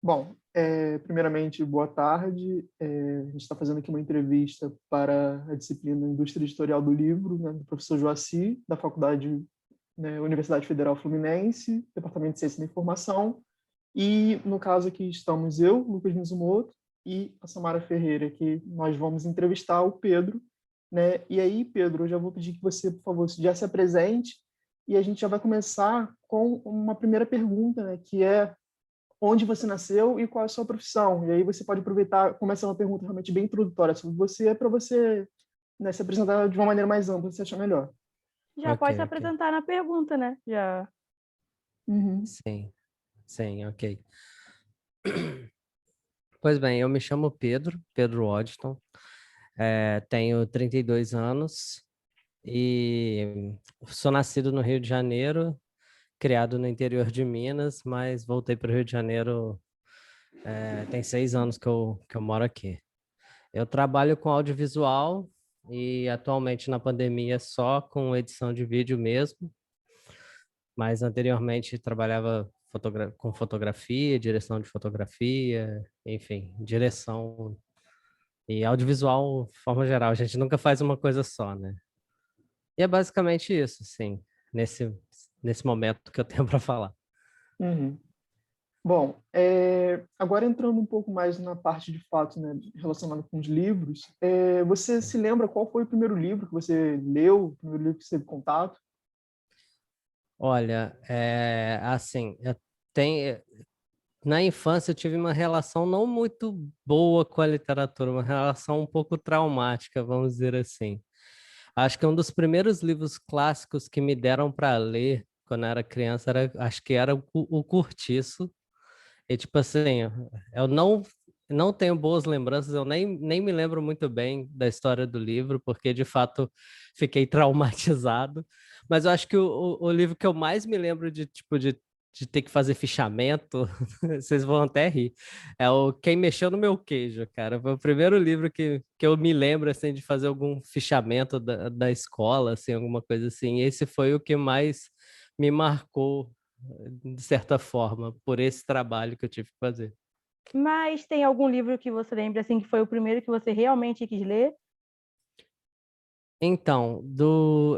Bom, primeiramente, boa tarde. A gente está fazendo aqui uma entrevista para a disciplina Indústria Editorial do Livro, né, do professor Joaci, da Faculdade, né, Universidade Federal Fluminense, Departamento de Ciência da Informação. E, no caso aqui, estamos eu, Lucas Mizumoto, e a Samara Ferreira, que nós vamos entrevistar o Pedro. Né? E aí, Pedro, eu já vou pedir que você, por favor, já se apresente, e a gente já vai começar com uma primeira pergunta, né, que é onde você nasceu e qual é a sua profissão. E aí você pode aproveitar, começa uma pergunta realmente bem introdutória sobre você, para você, né, se apresentar de uma maneira mais ampla, se você achar melhor. Já Ok, pode se ok. apresentar na pergunta, né? Já. Uhum. Sim, sim, ok. Pois bem, eu me chamo Pedro Waddington, tenho 32 anos e sou nascido no Rio de Janeiro, criado no interior de Minas, mas voltei para o Rio de Janeiro, tem 6 anos que eu moro aqui. Eu trabalho com audiovisual e atualmente na pandemia só com edição de vídeo mesmo, mas anteriormente trabalhava com fotografia, direção de fotografia, enfim, direção e audiovisual de forma geral. A gente nunca faz uma coisa só, né? E é basicamente isso, sim, nesse momento que eu tenho para falar. Uhum. Bom, agora entrando um pouco mais na parte de fato, né, relacionada com os livros, você Sim. se lembra qual foi o primeiro livro que você leu, o primeiro livro que você teve contato? Olha, assim, tenho, na infância eu tive uma relação não muito boa com a literatura, uma relação um pouco traumática, vamos dizer assim. Acho que um dos primeiros livros clássicos que me deram para ler quando eu era criança acho que era o Curtiço. E tipo assim, eu não tenho boas lembranças, eu nem me lembro muito bem da história do livro, porque de fato fiquei traumatizado. Mas eu acho que o livro que eu mais me lembro de ter que fazer fichamento, vocês vão até rir, é o Quem Mexeu no Meu Queijo, cara. Foi o primeiro livro que eu me lembro assim, de fazer algum fichamento da escola, assim, alguma coisa assim. E esse foi o que mais me marcou de certa forma, por esse trabalho que eu tive que fazer. Mas tem algum livro que você lembra assim que foi o primeiro que você realmente quis ler? Então,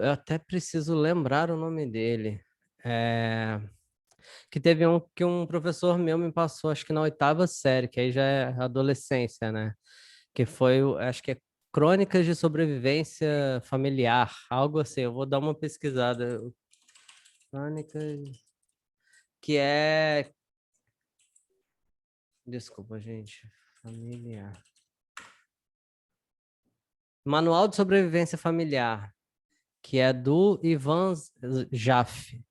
eu até preciso lembrar o nome dele. É, que teve um que um professor meu me passou, acho que na oitava série, que aí já é adolescência, né? Que foi, acho que é Crônicas de Sobrevivência Familiar, algo assim. Eu vou dar uma pesquisada. Crônicas, que é, desculpa, gente, familiar. Manual de Sobrevivência Familiar, que é do Ivan Jaffe.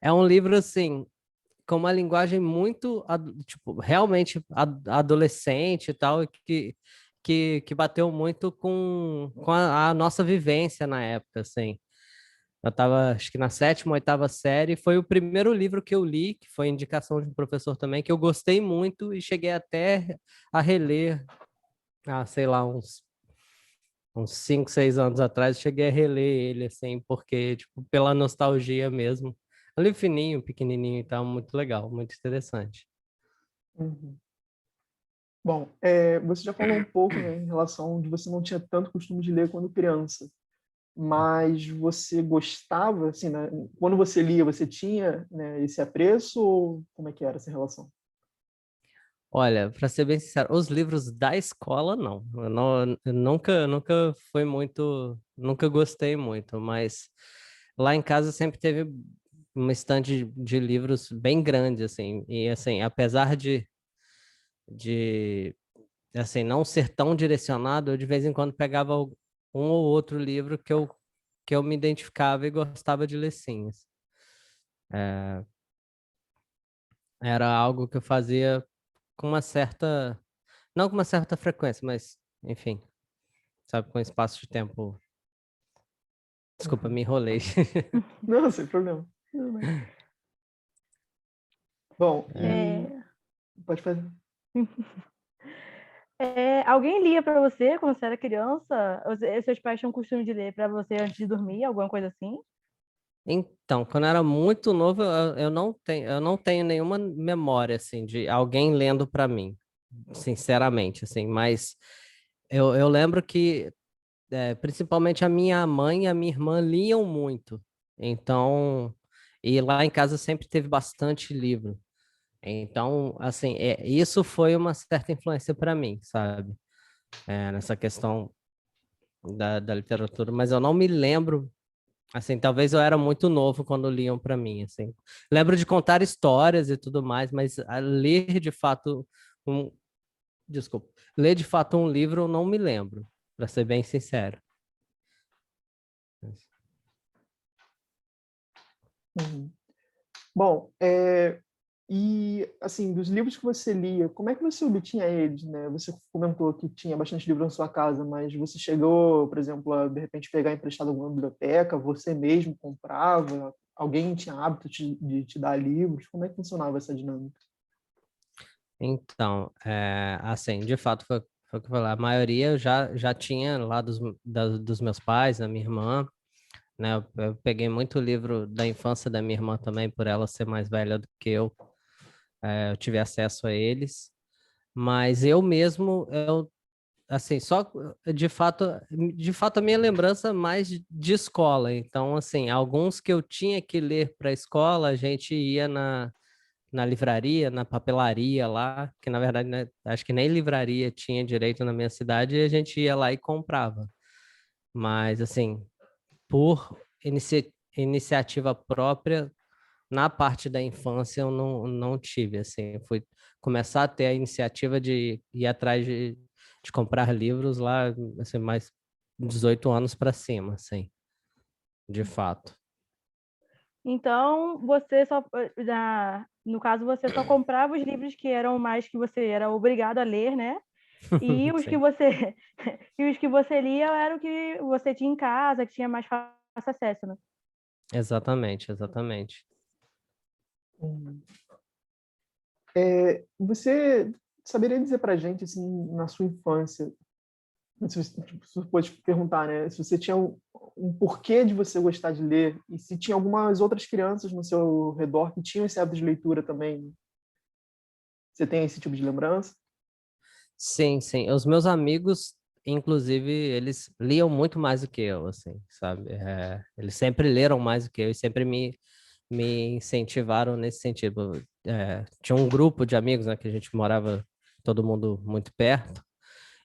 É um livro, assim, com uma linguagem muito, tipo, realmente adolescente e tal, que bateu muito com a nossa vivência na época, assim. Eu estava, acho que na sétima, oitava série, foi o primeiro livro que eu li, que foi indicação de um professor também, que eu gostei muito e cheguei até a reler, sei lá, uns 5, 6 anos atrás, cheguei a reler ele, assim, porque, tipo, pela nostalgia mesmo. É um livro fininho, pequenininho e tal, muito legal, muito interessante. Uhum. Bom, você já falou um pouco, né, em relação de você não tinha tanto costume de ler quando criança, mas você gostava, assim, né, quando você lia, você tinha, né, esse apreço ou como é que era essa relação? Olha, para ser bem sincero, os livros da escola, não. Eu nunca foi muito, nunca gostei muito, mas lá em casa sempre teve uma estante de livros bem grande, assim, e assim, apesar de assim, não ser tão direcionado, eu de vez em quando pegava um ou outro livro que eu me identificava e gostava de ler sim. Era algo que eu fazia com uma certa, não com uma certa frequência, mas, enfim, sabe, com espaço de tempo. Desculpa, Uhum. me enrolei. Não, sem problema. Tudo bem. Bom, É. e É, pode fazer. alguém lia para você quando você era criança? Seus pais tinham costume de ler para você antes de dormir, alguma coisa assim? Então, quando eu era muito novo, eu não tenho nenhuma memória, assim, de alguém lendo para mim, sinceramente, assim, mas eu lembro que, principalmente a minha mãe e a minha irmã liam muito, então, e lá em casa sempre teve bastante livro, então, assim, isso foi uma certa influência para mim, sabe? Nessa questão da literatura, mas eu não me lembro. Assim, talvez eu era muito novo quando liam para mim, assim. Lembro de contar histórias e tudo mais, mas ler de fato um, desculpa, ler de fato um livro eu não me lembro, para ser bem sincero. Uhum. Bom, e assim, dos livros que você lia, como é que você obtinha eles, né? Você comentou que tinha bastante livro na sua casa, mas você chegou, por exemplo, a de repente pegar emprestado alguma biblioteca, você mesmo comprava, alguém tinha hábito de te dar livros? Como é que funcionava essa dinâmica? Então, assim, de fato, foi o que eu falei, a maioria eu já tinha lá dos meus pais, da minha irmã, né? Eu peguei muito livro da infância da minha irmã também, por ela ser mais velha do que eu tive acesso a eles. Mas eu mesmo, assim, só de fato a minha lembrança mais de escola. Então, assim, alguns que eu tinha que ler para a escola, a gente ia na livraria, na papelaria lá, que na verdade, né, acho que nem livraria tinha direito na minha cidade, e a gente ia lá e comprava. Mas, assim, por iniciativa própria, na parte da infância eu não tive, assim, eu fui começar a ter a iniciativa de ir atrás de comprar livros lá, assim, mais 18 anos para cima, assim, de fato. Então, você só, no caso, você só comprava os livros que eram mais que você era obrigado a ler, né? E os que Sim, você e os que você lia eram o que você tinha em casa, que tinha mais fácil acesso, né? exatamente, exatamente. Uhum. Você saberia dizer para a gente, assim, na sua infância, se você, tipo, se você pode perguntar, né, se você tinha um porquê de você gostar de ler e se tinha algumas outras crianças no seu redor que tinham esse hábito de leitura também? Você tem esse tipo de lembrança? Sim, sim. Os meus amigos, inclusive, eles liam muito mais do que eu, assim, sabe? Eles sempre leram mais do que eu e sempre me incentivaram nesse sentido. Tinha um grupo de amigos, né, que a gente morava todo mundo muito perto.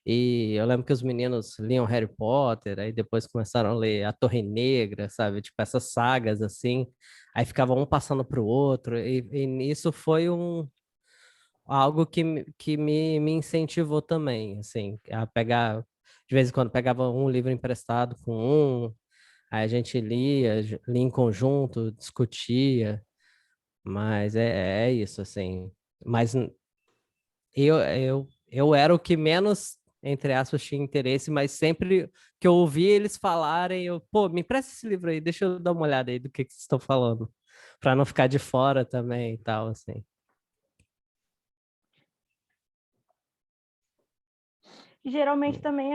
E eu lembro que os meninos liam Harry Potter, aí depois começaram a ler A Torre Negra, sabe? Tipo, essas sagas assim. Aí ficava um passando para o outro. E nisso foi algo que me incentivou também, assim, a pegar. De vez em quando pegava um livro emprestado com aí a gente lia em conjunto, discutia. Mas é isso, assim. Mas eu era o que menos, entre aspas, tinha interesse, mas sempre que eu ouvia eles falarem, pô, me empresta esse livro aí, deixa eu dar uma olhada aí do que vocês estão falando, para não ficar de fora também e tal, assim. Geralmente também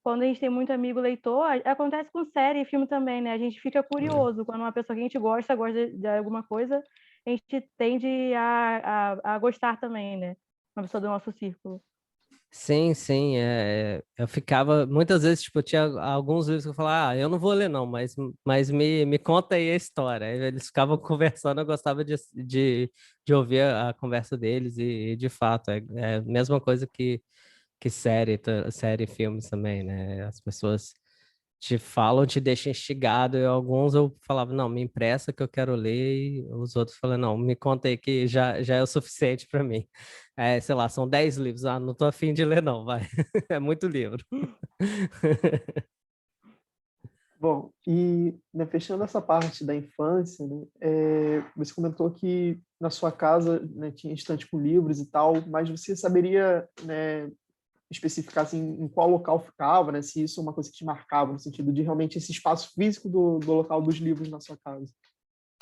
quando a gente tem muito amigo leitor, acontece com série e filme também, né? A gente fica curioso quando uma pessoa que a gente gosta de alguma coisa, a gente tende a gostar também, né? Uma pessoa do nosso círculo. Sim, sim, eu ficava, muitas vezes, tipo, tinha alguns livros que eu falava, eu não vou ler não, mas me conta aí a história. Aí eles ficavam conversando, eu gostava de ouvir a conversa deles e de fato, é a mesma coisa que série e filmes também, né? As pessoas te falam, te deixam instigado, e alguns eu falava, não, me empresta que eu quero ler, e os outros falam, não, me conta aí que já é o suficiente para mim. Sei lá, são 10 livros, não tô afim de ler não, vai. É muito livro. Bom, e né, fechando essa parte da infância, né, você comentou que na sua casa, né, tinha estante com livros e tal, mas você saberia, né, especificar assim, em qual local ficava, né, se isso é uma coisa que te marcava, no sentido de realmente esse espaço físico do local dos livros na sua casa?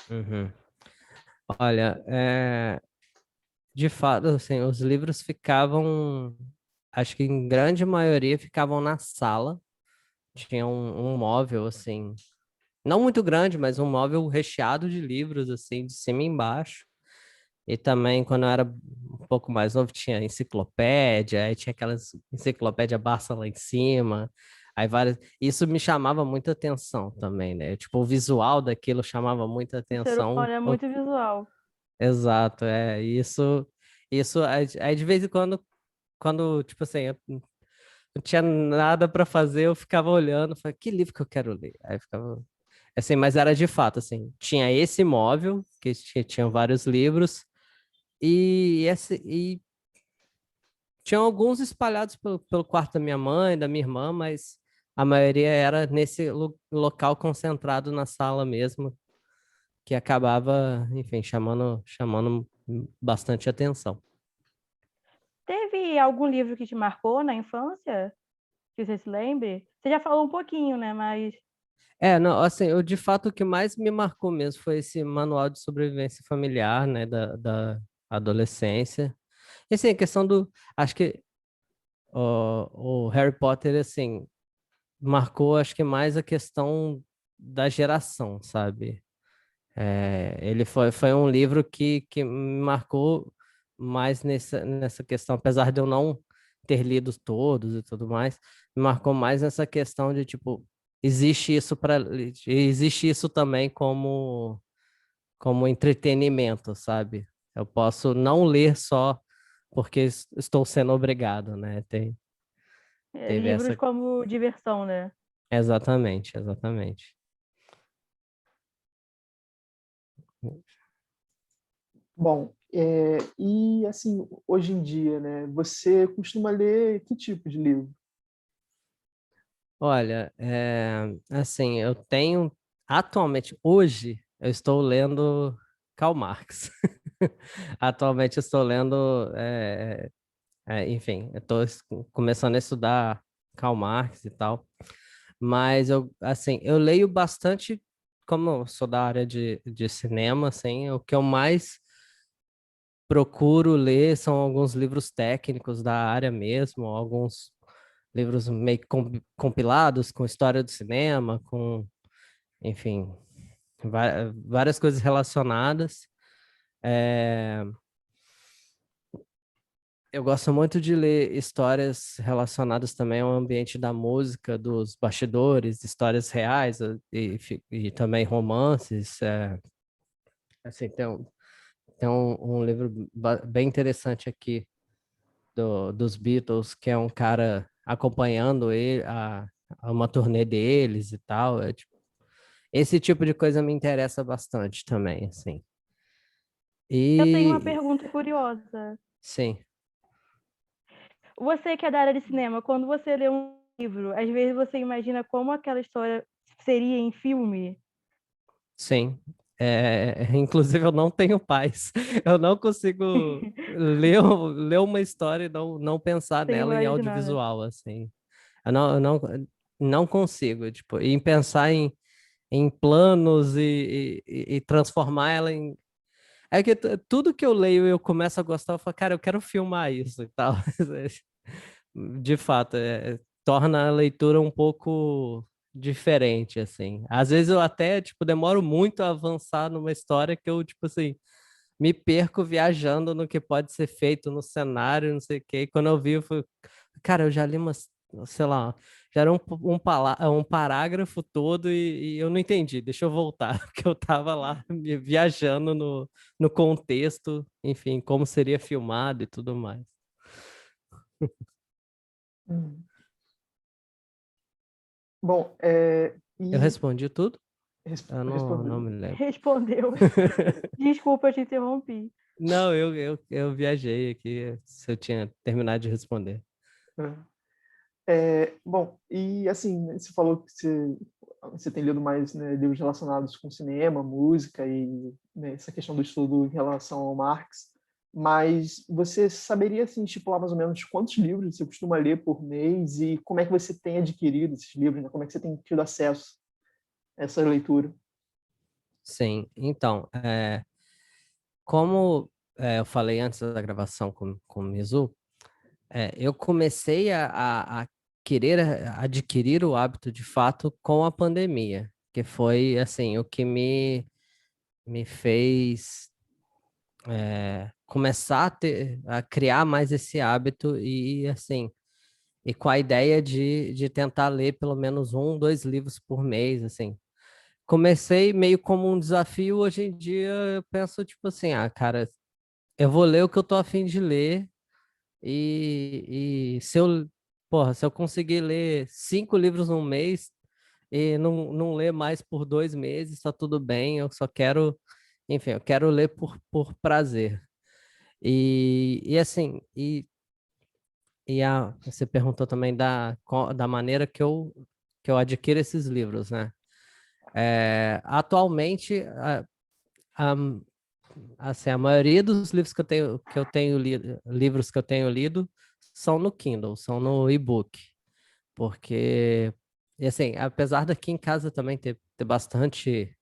Uhum. Olha, de fato, assim, os livros ficavam, acho que em grande maioria ficavam na sala, tinha um móvel, assim, não muito grande, mas um móvel recheado de livros, assim, de cima e embaixo. E também, quando eu era um pouco mais novo, tinha enciclopédia, aí tinha aquelas enciclopédia Barça lá em cima, aí várias... Isso me chamava muita atenção também, né? Tipo, o visual daquilo chamava muita O ser atenção. humano é muito visual. Exato, isso, aí de vez em quando, tipo assim, eu não tinha nada para fazer, eu ficava olhando, falei, que livro que eu quero ler? Aí eu ficava, assim, mas era de fato, assim, tinha esse móvel, que tinha vários livros, e tinha alguns espalhados pelo quarto da minha mãe, da minha irmã, mas a maioria era nesse local concentrado na sala mesmo, que acabava, enfim, chamando bastante atenção. Teve algum livro que te marcou na infância? Que você se lembre? Você já falou um pouquinho, né? Mas Não, assim, de fato o que mais me marcou mesmo foi esse manual de sobrevivência familiar, né, da adolescência. E assim, a questão acho que o Harry Potter, assim, marcou, acho que mais a questão da geração, sabe? Ele foi um livro que me marcou mais nessa questão, apesar de eu não ter lido todos e tudo mais, me marcou mais nessa questão de, tipo, existe isso também como entretenimento, sabe? Eu posso não ler só porque estou sendo obrigado, né? Teve livros essa. como diversão, né? Exatamente, exatamente. Bom, e assim, hoje em dia, né, você costuma ler que tipo de livro? Olha, assim, eu tenho atualmente, hoje, eu estou lendo Karl Marx. Atualmente eu estou lendo, enfim, eu estou começando a estudar Karl Marx e tal, mas assim, eu leio bastante, como eu sou da área de cinema, assim, o que eu mais procuro ler são alguns livros técnicos da área mesmo, alguns livros meio que compilados com história do cinema, com, enfim, várias coisas relacionadas. É, eu gosto muito de ler histórias relacionadas também ao ambiente da música, dos bastidores, histórias reais e também romances. Assim, tem um livro bem interessante aqui dos Beatles, que é um cara acompanhando ele, a uma turnê deles e tal. Tipo, esse tipo de coisa me interessa bastante também, assim. Eu tenho uma E, pergunta curiosa. sim, Você que é da área de cinema, quando você lê um livro, às vezes você imagina como aquela história seria em filme? sim. Inclusive, eu não tenho paz. Eu não consigo ler uma história e não pensar Sem nela em imaginar, né? audiovisual, assim. Eu não consigo, tipo, em pensar em planos e transformar ela em. É que tudo que eu leio eu começo a gostar, eu falo, cara, eu quero filmar isso e tal. De fato, torna a leitura um pouco diferente, assim. Às vezes eu até, tipo, demoro muito a avançar numa história que eu, tipo assim, me perco viajando no que pode ser feito no cenário, não sei o quê. E quando eu vi, eu falei, cara, eu já li umas, sei lá, já era um parágrafo todo e eu não entendi. Deixa eu voltar, porque eu tava lá viajando no contexto, enfim, como seria filmado e tudo mais. Hum. Bom, Eu e respondi tudo? Eu não respondeu. me lembro. Respondeu. Desculpa, eu te interrompi. Não, eu viajei aqui, se eu tinha terminado de responder. Bom, e assim, né, você falou que você tem lido mais, né, livros relacionados com cinema, música e, né, essa questão do estudo em relação ao Marx, mas você saberia assim, estipular mais ou menos quantos livros você costuma ler por mês e como é que você tem adquirido esses livros, né? Como é que você tem tido acesso a essa leitura? Sim, então, como eu falei antes da gravação com o Mizu, eu comecei a querer adquirir o hábito de fato com a pandemia. que foi, assim, o que me fez começar a criar mais esse hábito e, assim, e com a ideia de tentar ler pelo menos um, dois livros por mês, assim. Comecei meio como um desafio, hoje em dia eu penso, tipo assim, cara, eu vou ler o que eu tô a fim de ler e se eu conseguir ler 5 livros num mês e não ler mais por 2 meses, tá tudo bem, eu só quero, enfim, eu quero ler por prazer. E assim, você perguntou também da maneira que eu adquiro esses livros, né? Atualmente, a, assim, a maioria dos livros que eu tenho lido, livros que eu tenho lido são no Kindle, são no e-book, porque, e assim, apesar daqui em casa também ter bastante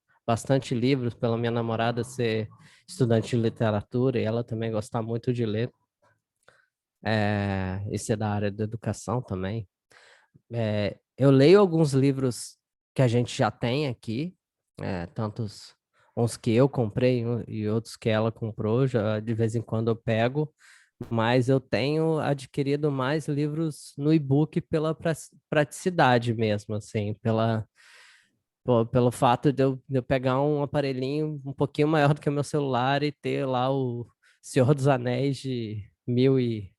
livros, pela minha namorada ser estudante de literatura e ela também gostar muito de ler, e ser da área da educação também. Eu leio alguns livros que a gente já tem aqui, tantos uns que eu comprei e outros que ela comprou, já de vez em quando eu pego, mas eu tenho adquirido mais livros no e-book pela praticidade mesmo, assim, pelo fato de eu pegar um aparelhinho um pouquinho maior do que o meu celular e ter lá o Senhor dos Anéis de mil e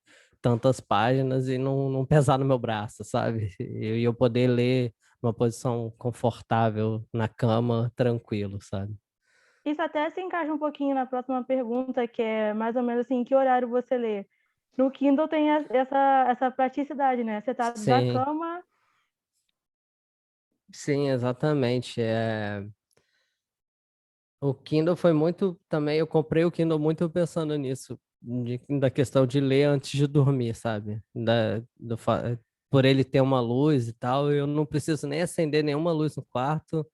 tantas páginas e não pesar no meu braço, sabe? E eu poder ler numa posição confortável na cama, tranquilo, sabe? Isso até se encaixa um pouquinho na próxima pergunta, que é mais ou menos assim, em que horário você lê? No Kindle tem essa praticidade, né? Você tá da Sim, cama. sim, exatamente. O Kindle foi muito também, eu comprei o Kindle muito pensando nisso, da questão de ler antes de dormir, sabe? Por ele ter uma luz e tal, eu não preciso nem acender nenhuma luz no quarto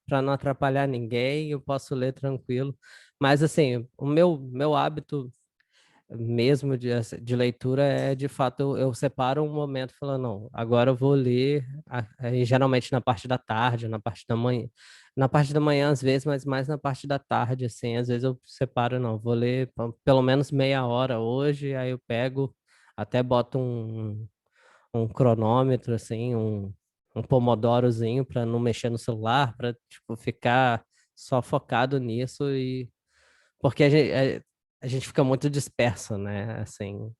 para não atrapalhar ninguém, eu posso ler tranquilo. Mas assim, o meu hábito mesmo de leitura é de fato eu separo um momento falando, não, agora eu vou ler, aí, geralmente na parte da tarde, na parte da manhã às vezes, mas mais na parte da tarde, assim, às vezes eu separo, não, vou ler pelo menos meia hora hoje, aí eu pego, até boto um cronômetro, assim, um pomodorozinho para não mexer no celular, para tipo, ficar só focado nisso e porque a gente fica muito disperso, né? Assim,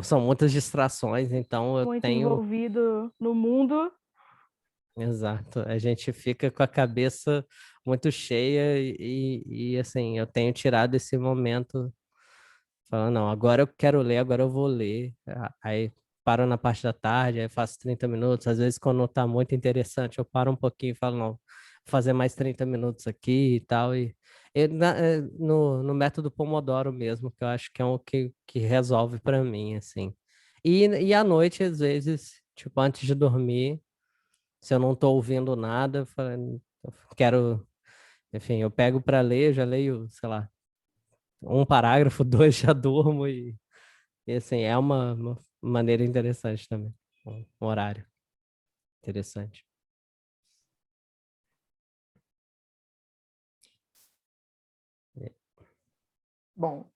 são muitas distrações, então eu Muito tenho, envolvido no mundo. exato, a gente fica com a cabeça muito cheia e assim, eu tenho tirado esse momento, falando, não, agora eu quero ler, agora eu vou ler. Aí paro na parte da tarde, aí faço 30 minutos, às vezes quando tá muito interessante, eu paro um pouquinho e falo, não, vou fazer mais 30 minutos aqui e tal, no método Pomodoro mesmo, que eu acho que é um que resolve para mim, assim. E à noite, às vezes, tipo, antes de dormir, se eu não tô ouvindo nada, eu quero, enfim, eu pego para ler, já leio, sei lá, um parágrafo, dois, já durmo e assim, é uma maneira interessante também, um horário interessante. Bom,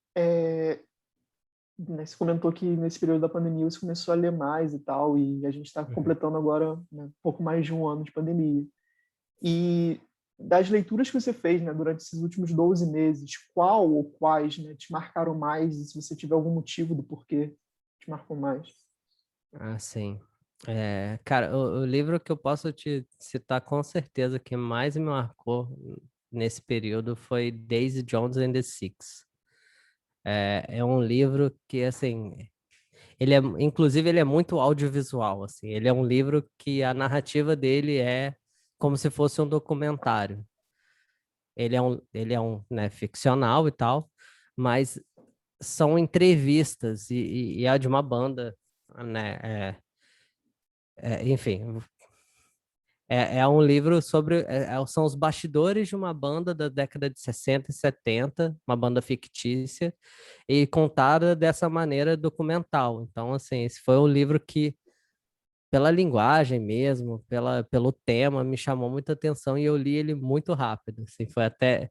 né, você comentou que nesse período da pandemia você começou a ler mais e tal, e a gente está Uhum. completando agora, né, um pouco mais de um ano de pandemia. E das leituras que você fez, né, durante esses últimos 12 meses, qual ou quais, né, te marcaram mais? E se você tiver algum motivo do porquê te marcou mais? Ah, sim. Cara, o livro que eu posso te citar com certeza que mais me marcou nesse período foi Daisy Jones and the Six. É um livro que, assim, inclusive, ele é muito audiovisual, assim. Ele é um livro que a narrativa dele é como se fosse um documentário. Ele é um, né, ficcional e tal, mas são entrevistas e é de uma banda, né? Enfim, é um livro sobre. São os bastidores de uma banda da década de 60 e 70, uma banda fictícia, e contada dessa maneira documental. Então, assim, esse foi um livro que pela linguagem mesmo, pelo tema, me chamou muita atenção e eu li ele muito rápido, assim, foi até,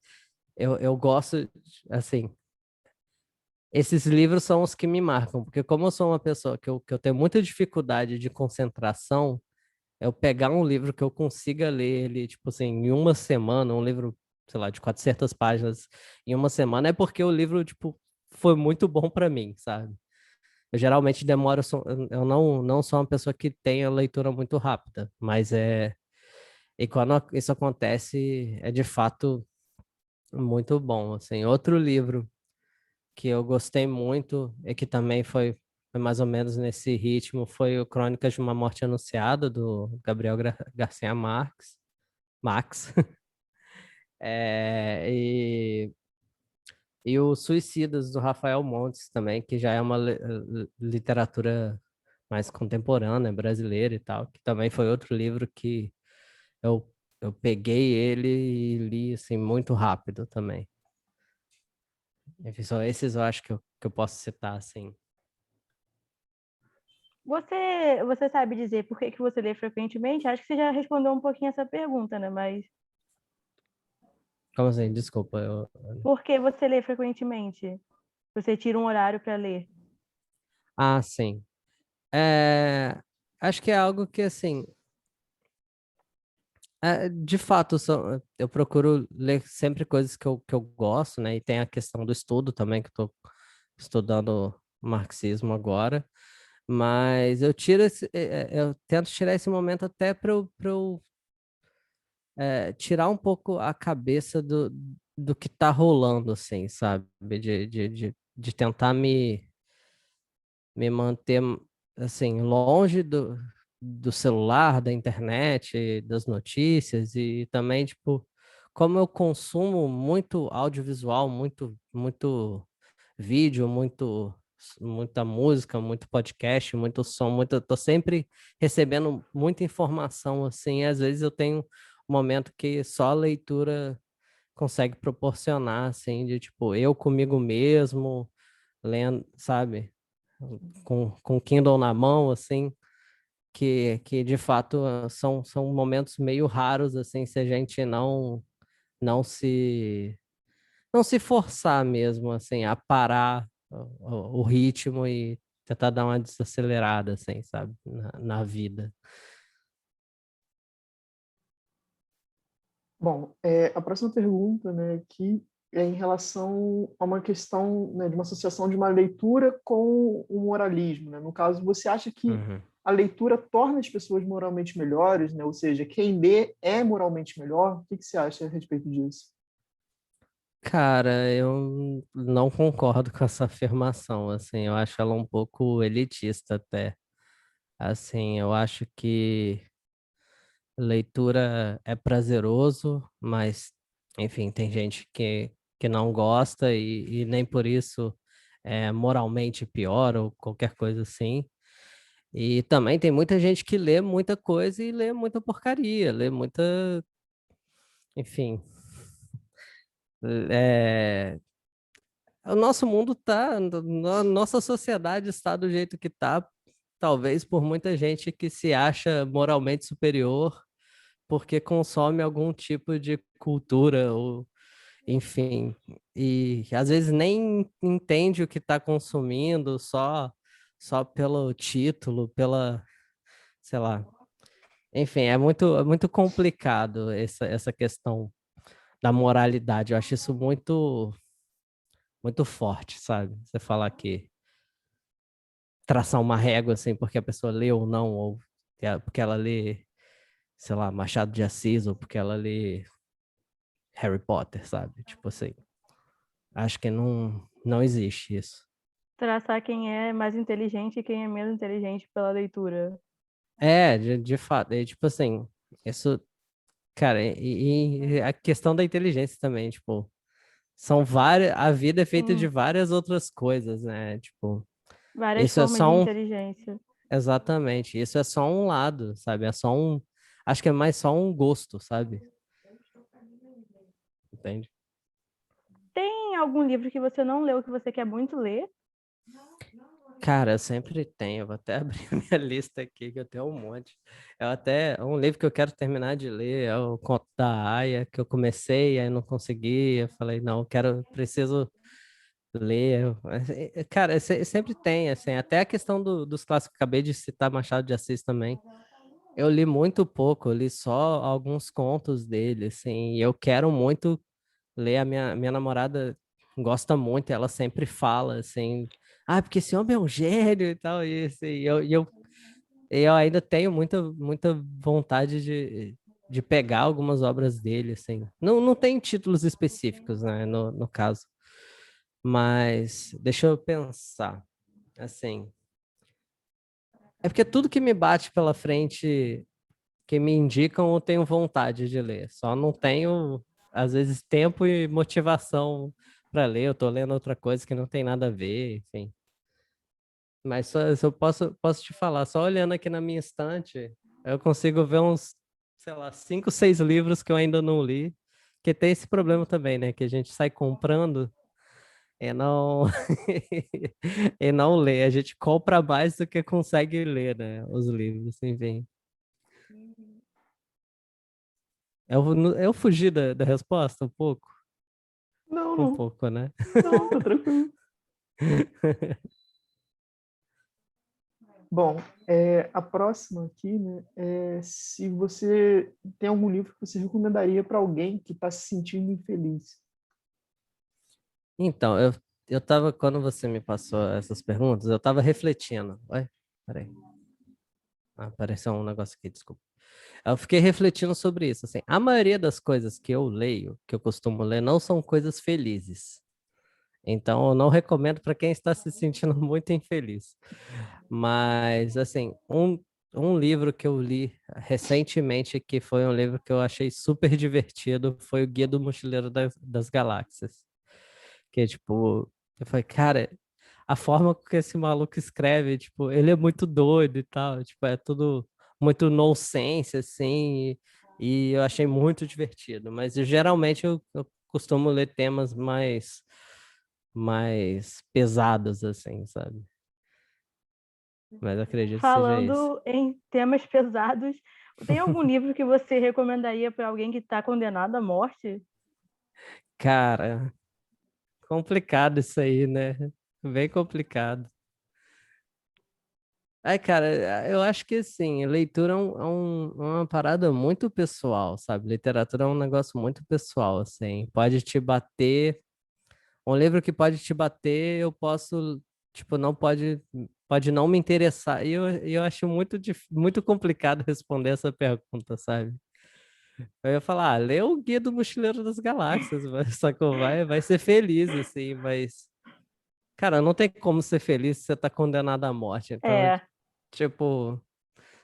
eu gosto, assim, esses livros são os que me marcam, porque como eu sou uma pessoa que eu tenho muita dificuldade de concentração, eu pegar um livro que eu consiga ler ele, tipo assim, em uma semana, um livro, sei lá, de 400 páginas em uma semana, é porque o livro, tipo, foi muito bom para mim, sabe? Eu geralmente demoro, eu não sou uma pessoa que tem a leitura muito rápida, mas e quando isso acontece, é de fato muito bom, assim. Outro livro que eu gostei muito e que também foi mais ou menos nesse ritmo foi o Crônicas de uma Morte Anunciada, do Gabriel Garcia Marques, Max. É, e o Suicidas, do Rafael Montes também, que já é uma literatura mais contemporânea, brasileira e tal, que também foi outro livro que eu, eu peguei ele e li assim, muito rápido também. Enfim, só esses eu acho que eu posso citar, assim. Você sabe dizer por que você lê frequentemente? Acho que você já respondeu um pouquinho essa pergunta, né? Mas Como assim? Desculpa, por que você lê frequentemente? Você tira um horário para ler? Ah, sim. É, acho que é algo que, assim, de fato, eu procuro ler sempre coisas que eu gosto, né? E tem a questão do estudo também, que eu estou estudando marxismo agora. Mas eu tento tirar esse momento até para eu tirar um pouco a cabeça do que tá rolando, assim, sabe? De tentar me manter, assim, longe do celular, da internet, das notícias e também, tipo, como eu consumo muito audiovisual, muito vídeo, muita música, muito podcast, muito som, tô sempre recebendo muita informação, assim, e às vezes eu tenho um momento que só a leitura consegue proporcionar, assim, de, tipo, eu comigo mesmo, lendo, sabe? Com Kindle na mão, assim, que de fato são momentos meio raros, assim, se a gente não se não se forçar mesmo, assim, a parar o ritmo e tentar dar uma desacelerada, assim, sabe, na vida. Bom, a próxima pergunta, né, aqui é em relação a uma questão, né, de uma associação de uma leitura com o moralismo, né? No caso, você acha que Uhum. a leitura torna as pessoas moralmente melhores, né? Ou seja, quem lê é moralmente melhor? O que você acha a respeito disso? Cara, eu não concordo com essa afirmação, assim, eu acho ela um pouco elitista até. Assim, eu acho que leitura é prazeroso, mas, enfim, tem gente que não gosta e nem por isso é moralmente pior ou qualquer coisa assim. E também tem muita gente que lê muita coisa e lê muita porcaria, lê muita, enfim. É, o nosso mundo tá, nossa sociedade está do jeito que tá, talvez por muita gente que se acha moralmente superior porque consome algum tipo de cultura ou enfim, e às vezes nem entende o que está consumindo só pelo título, sei lá. Enfim, é muito complicado essa questão da moralidade. Eu acho isso muito forte, sabe? Você falar que traçar uma régua assim porque a pessoa lê ou não, ou porque ela lê, sei lá, Machado de Assis, ou porque ela lê Harry Potter, sabe? Tipo assim, acho que não existe isso. Traçar quem é mais inteligente e quem é menos inteligente pela leitura. De fato, tipo assim, isso, cara, e a questão da inteligência também, tipo, são várias, a vida é feita de Sim, várias outras coisas, né? Tipo, várias isso é formas só de um, inteligência. exatamente, isso é só um lado, sabe? Acho que é mais só um gosto, sabe? Entende? Tem algum livro que você não leu que você quer muito ler? Cara, eu sempre tenho, vou até abrir a minha lista aqui, que eu tenho um monte. Um livro que eu quero terminar de ler, é o Conto da Aia, que eu comecei, aí não consegui, eu falei, não, preciso ler. Cara, sempre tem, assim, até a questão dos clássicos, acabei de citar Machado de Assis também. Eu li muito pouco, eu li só alguns contos dele, assim, e eu quero muito ler. A minha namorada gosta muito, ela sempre fala assim, porque esse homem é um gênio e tal, e assim, eu ainda tenho muita vontade de pegar algumas obras dele, assim. Não tem títulos específicos, né, no caso, mas deixa eu pensar, assim, é porque tudo que me bate pela frente, que me indicam, eu tenho vontade de ler, só não tenho, às vezes, tempo e motivação para ler. Eu tô lendo outra coisa que não tem nada a ver, enfim. Mas só eu posso te falar, só olhando aqui na minha estante, eu consigo ver uns, sei lá, 5, 6 livros que eu ainda não li, que tem esse problema também, né? Que a gente sai comprando e não, e não lê. A gente compra mais do que consegue ler, né? Os livros, enfim. Eu fugi da resposta um pouco? Não, Um não. pouco, né? Não, tá tranquilo. Bom, a próxima aqui, né, é se você tem algum livro que você recomendaria para alguém que está se sentindo infeliz. Então, eu tava, quando você me passou essas perguntas, eu tava refletindo. Ué, peraí. Apareceu um negócio aqui, desculpa. Eu fiquei refletindo sobre isso, assim. A maioria das coisas que eu leio, que eu costumo ler, não são coisas felizes. Então, eu não recomendo para quem está se sentindo muito infeliz. Mas, assim, um livro que eu li recentemente, que foi um livro que eu achei super divertido, foi o Guia do Mochileiro das Galáxias. Que, tipo, eu falei, cara, a forma que esse maluco escreve, tipo, ele é muito doido e tal, tipo, é tudo muito nonsense, assim, e eu achei muito divertido. Mas geralmente eu costumo ler temas mais pesados, assim, sabe? Mas eu acredito que seja esse. Falando em temas pesados, tem algum livro que você recomendaria para alguém que está condenado à morte? Cara, complicado isso aí, né? Bem complicado. Ai, cara, eu acho que assim, leitura uma parada muito pessoal, sabe? Literatura é um negócio muito pessoal, assim. Pode te bater. Um livro que pode te bater, eu posso, tipo, não pode não me interessar. E eu acho muito complicado responder essa pergunta, sabe? Eu ia falar, lê o Guia do Mochileiro das Galáxias, sacou? Vai ser feliz, assim, mas, cara, não tem como ser feliz se você tá condenado à morte. Então, É, tipo,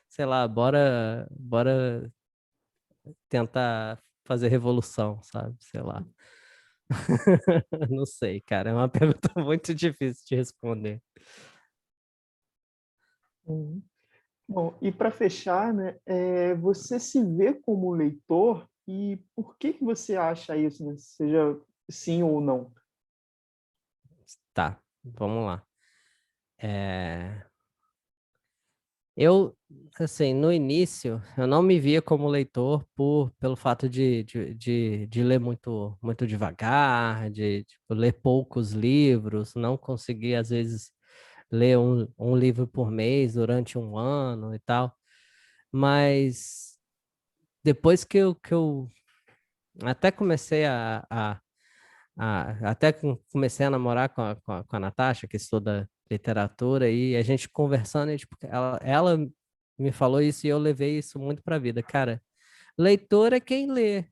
sei lá, bora tentar fazer revolução, sabe? Sei lá. Não sei, cara, é uma pergunta muito difícil de responder. Uhum. Bom, e para fechar, né, você se vê como leitor e por que você acha isso, né? Seja sim ou não? Tá, vamos lá. É, Eu, assim, no início, eu não me via como leitor pelo fato de ler muito devagar, de tipo, ler poucos livros, não conseguir, às vezes, ler um livro por mês durante um ano e tal. Mas depois que eu até comecei comecei a namorar com a Natasha, que estuda literatura, e a gente conversando, e, tipo, ela me falou isso e eu levei isso muito para a vida. Cara, leitor é quem lê,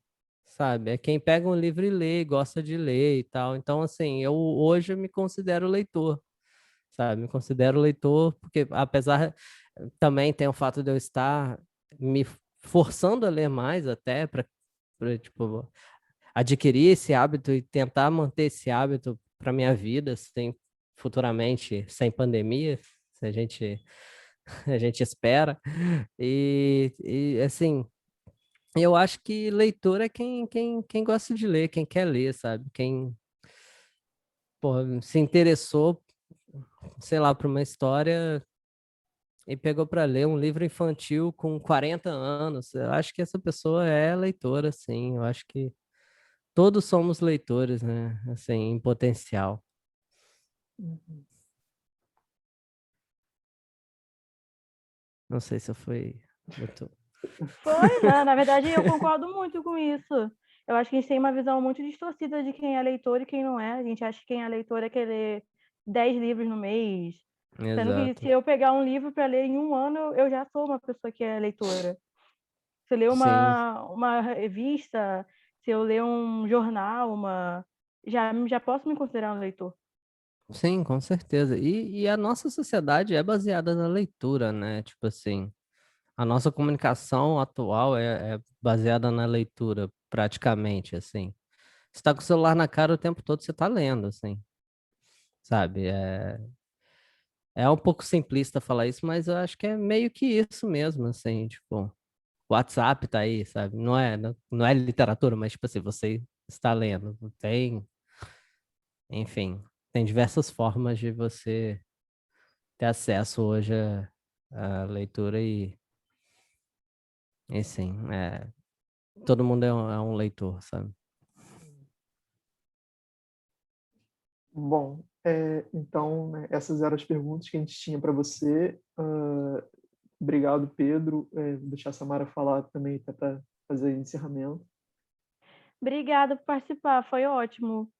sabe? É quem pega um livro e lê, gosta de ler e tal. Então, assim, hoje eu me considero leitor, sabe? Me considero leitor, porque apesar também tem o fato de eu estar me forçando a ler mais até para tipo adquirir esse hábito e tentar manter esse hábito para minha vida, futuramente sem pandemia, se a gente a gente espera. E assim, eu acho que leitor é quem gosta de ler, quem quer ler, sabe? Quem, porra, se interessou. sei lá, para uma história e pegou para ler um livro infantil com 40 anos. Eu acho que essa pessoa é leitora, sim. Eu acho que todos somos leitores, né? Assim, em potencial. Uhum. Não sei se eu fui muito. Foi, né? Na verdade, eu concordo muito com isso. Eu acho que a gente tem uma visão muito distorcida de quem é leitor e quem não é. A gente acha que quem é leitor é querer ler 10 livros no mês. Sendo que se Exato. eu pegar um livro para ler em um ano, eu já sou uma pessoa que é leitora. Se eu ler Sim, uma revista, se eu ler um jornal, já posso me considerar um leitor. sim, com certeza. E a nossa sociedade é baseada na leitura, né? Tipo assim, a nossa comunicação atual é baseada na leitura, praticamente, assim. Você tá com o celular na cara o tempo todo, você tá lendo, assim, sabe? É um pouco simplista falar isso, mas eu acho que é meio que isso mesmo, assim, tipo, o WhatsApp tá aí, sabe? Não é literatura, mas, tipo assim, você está lendo. Tem, enfim, tem diversas formas de você ter acesso hoje à leitura e sim, todo mundo é um leitor, sabe? Bom, então, né, essas eram as perguntas que a gente tinha para você. Obrigado, Pedro. Vou deixar a Samara falar também para fazer encerramento. Obrigada por participar, foi ótimo.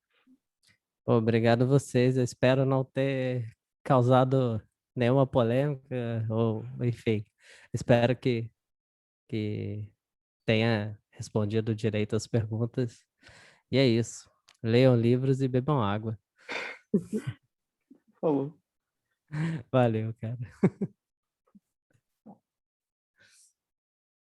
Pô, obrigado a vocês, eu espero não ter causado nenhuma polêmica, ou enfim, espero que tenha respondido direito as perguntas. E é isso. Leiam livros e bebam água. Falou. Valeu, cara.